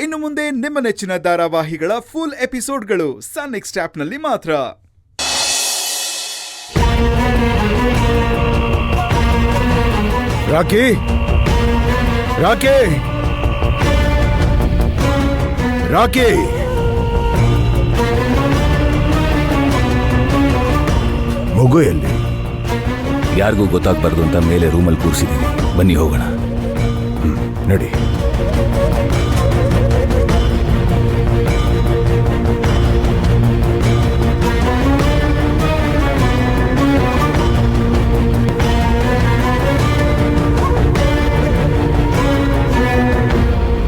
ಇನ್ನು ಮುಂದೆ ನಿಮ್ಮ ನೆಚ್ಚಿನ ಧಾರಾವಾಹಿಗಳ ಫುಲ್ ಎಪಿಸೋಡ್ಗಳು ಸನ್ ನೆಕ್ಸ್ಟ್ ಆಪ್ನಲ್ಲಿ ಮಾತ್ರ. ರಾಕಿ ರಾಕಿ ರಾಕಿ ಮಗು ಎಲ್ಲಿ? ಯಾರಿಗೂ ಗೊತ್ತಾಗಬಾರ್ದು ಅಂತ ಮೇಲೆ ರೂಮಲ್ಲಿ ಕೂರಿಸಿದ್ದೀನಿ. ಬನ್ನಿ ಹೋಗೋಣ. ನಡಿ.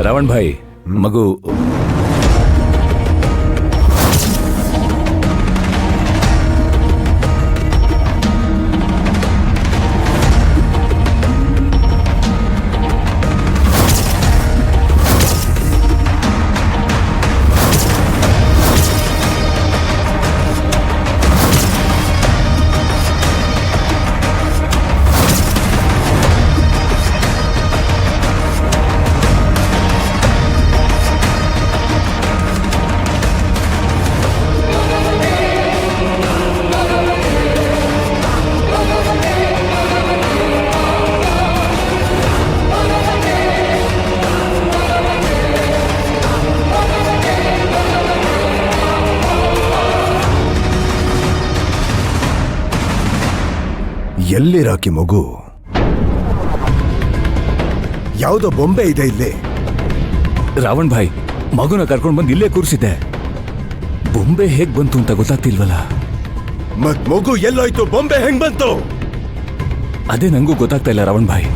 ರಾವಣ್ ಭಾಯ್, ಮಗು ಎಲ್ಲಿ ರಾಕಿ ಮಗು? ಯಾವುದೋ ಬೊಂಬೆ ಇದೆ ಇಲ್ಲಿ. ರಾವಣ್ ಭಾಯ್, ಮಗುನ ಕರ್ಕೊಂಡು ಬಂದು ಇಲ್ಲೇ ಕೂರಿಸಿದ್ದೆ. ಬೊಂಬೆ ಹೇಗ್ ಬಂತು ಅಂತ ಗೊತ್ತಾಗ್ತಿಲ್ವಲ್ಲ. ಮತ್ ಮಗು ಎಲ್ಲೋಯ್ತು? ಬೊಂಬೆ ಹೆಂಗ್ ಬಂತು? ಅದೇ ನಂಗೂ ಗೊತ್ತಾಗ್ತಾ ಇಲ್ಲ ರಾವಣ್ ಭಾಯ್.